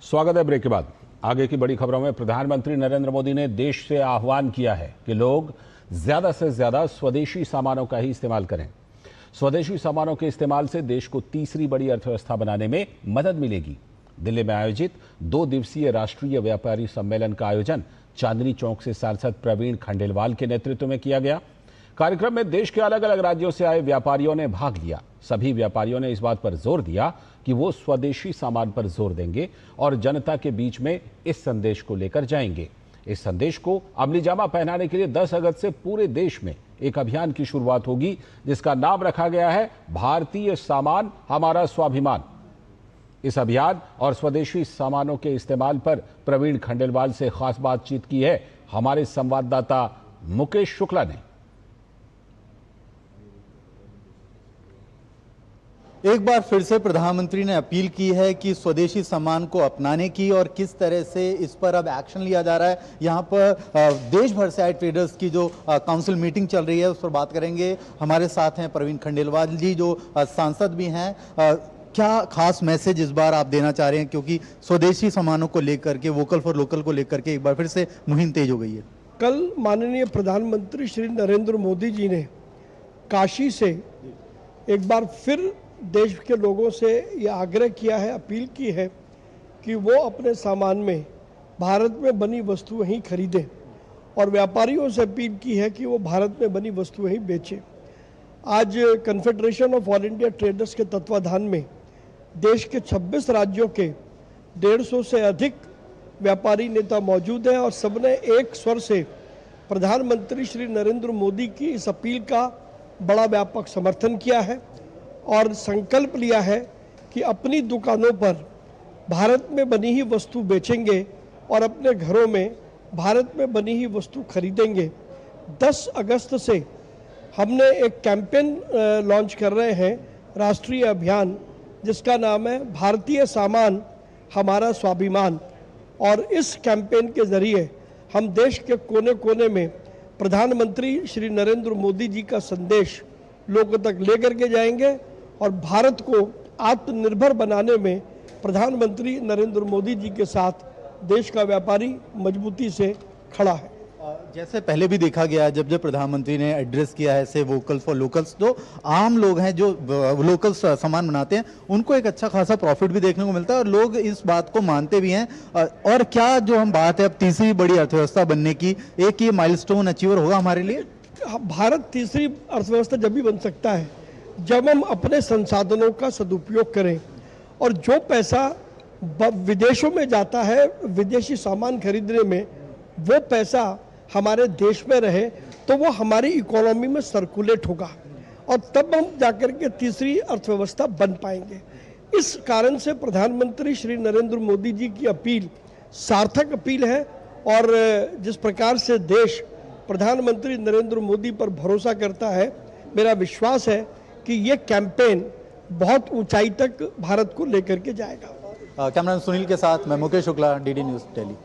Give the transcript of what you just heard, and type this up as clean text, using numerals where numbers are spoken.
स्वागत है। ब्रेक के बाद आगे की बड़ी खबरों में प्रधानमंत्री नरेंद्र मोदी ने देश से आह्वान किया है कि लोग ज्यादा से ज्यादा स्वदेशी सामानों का ही इस्तेमाल करें। स्वदेशी सामानों के इस्तेमाल से देश को तीसरी बड़ी अर्थव्यवस्था बनाने में मदद मिलेगी। दिल्ली में आयोजित 2 दिवसीय राष्ट्रीय व्यापारी सम्मेलन का आयोजन चांदनी चौक से सांसद प्रवीण खंडेलवाल के नेतृत्व में किया गया। कार्यक्रम में देश के अलग अलग राज्यों से आए व्यापारियों ने भाग लिया। सभी व्यापारियों ने इस बात पर जोर दिया कि वो स्वदेशी सामान पर जोर देंगे और जनता के बीच में इस संदेश को लेकर जाएंगे। इस संदेश को अमलीजामा पहनाने के लिए 10 अगस्त से पूरे देश में एक अभियान की शुरुआत होगी, जिसका नाम रखा गया है भारतीय सामान हमारा स्वाभिमान। इस अभियान और स्वदेशी सामानों के इस्तेमाल पर प्रवीण खंडेलवाल से खास बातचीत की है हमारे संवाददाता मुकेश शुक्ला ने। एक बार फिर से प्रधानमंत्री ने अपील की है कि स्वदेशी सामान को अपनाने की और किस तरह से इस पर अब एक्शन लिया जा रहा है। यहाँ पर देश भर से आए ट्रेडर्स की जो काउंसिल मीटिंग चल रही है उस पर बात करेंगे। हमारे साथ हैं प्रवीण खंडेलवाल जी जो सांसद भी हैं। क्या खास मैसेज इस बार आप देना चाह रहे हैं, क्योंकि स्वदेशी सामानों को लेकर के, वोकल फॉर लोकल को लेकर के एक बार फिर से मुहिम तेज हो गई है। कल माननीय प्रधानमंत्री श्री नरेंद्र मोदी जी ने काशी से एक बार फिर देश के लोगों से ये आग्रह किया है, अपील की है कि वो अपने सामान में भारत में बनी वस्तुएं ही खरीदें और व्यापारियों से अपील की है कि वो भारत में बनी वस्तुएं ही बेचें। आज confederation of all India traders के तत्वाधान में देश के 26 राज्यों के 150 से अधिक व्यापारी नेता मौजूद हैं और सबने एक स्वर से प्रधानमंत्री श्री नरेंद्र मोदी की इस अपील का बड़ा व्यापक समर्थन किया है और संकल्प लिया है कि अपनी दुकानों पर भारत में बनी ही वस्तु बेचेंगे और अपने घरों में भारत में बनी ही वस्तु खरीदेंगे। 10 अगस्त से हमने एक कैंपेन लॉन्च कर रहे हैं, राष्ट्रीय अभियान, जिसका नाम है भारतीय सामान हमारा स्वाभिमान। और इस कैंपेन के ज़रिए हम देश के कोने कोने में प्रधानमंत्री श्री नरेंद्र मोदी जी का संदेश लोगों तक लेकर के जाएंगे और भारत को आत्मनिर्भर बनाने में प्रधानमंत्री नरेंद्र मोदी जी के साथ देश का व्यापारी मजबूती से खड़ा है। जैसे पहले भी देखा गया, जब जब प्रधानमंत्री ने एड्रेस किया है से वोकल फॉर लोकल्स, जो आम लोग हैं जो लोकल सामान बनाते हैं उनको एक अच्छा खासा प्रॉफिट भी देखने को मिलता है और लोग इस बात को मानते भी हैं। और क्या जो हम बात है अब तीसरी बड़ी अर्थव्यवस्था बनने की, एक ये माइलस्टोन अचीवर होगा हमारे लिए। भारत तीसरी अर्थव्यवस्था जब भी बन सकता है जब हम अपने संसाधनों का सदुपयोग करें और जो पैसा विदेशों में जाता है विदेशी सामान खरीदने में, वो पैसा हमारे देश में रहे तो वो हमारी इकोनॉमी में सर्कुलेट होगा और तब हम जाकर के तीसरी अर्थव्यवस्था बन पाएंगे। इस कारण से प्रधानमंत्री श्री नरेंद्र मोदी जी की अपील सार्थक अपील है और जिस प्रकार से देश प्रधानमंत्री नरेंद्र मोदी पर भरोसा करता है, मेरा विश्वास है कि ये कैंपेन बहुत ऊंचाई तक भारत को लेकर के जाएगा। कैमरामैन सुनील के साथ मैं मुकेश शुक्ला, डीडी न्यूज़ दिल्ली।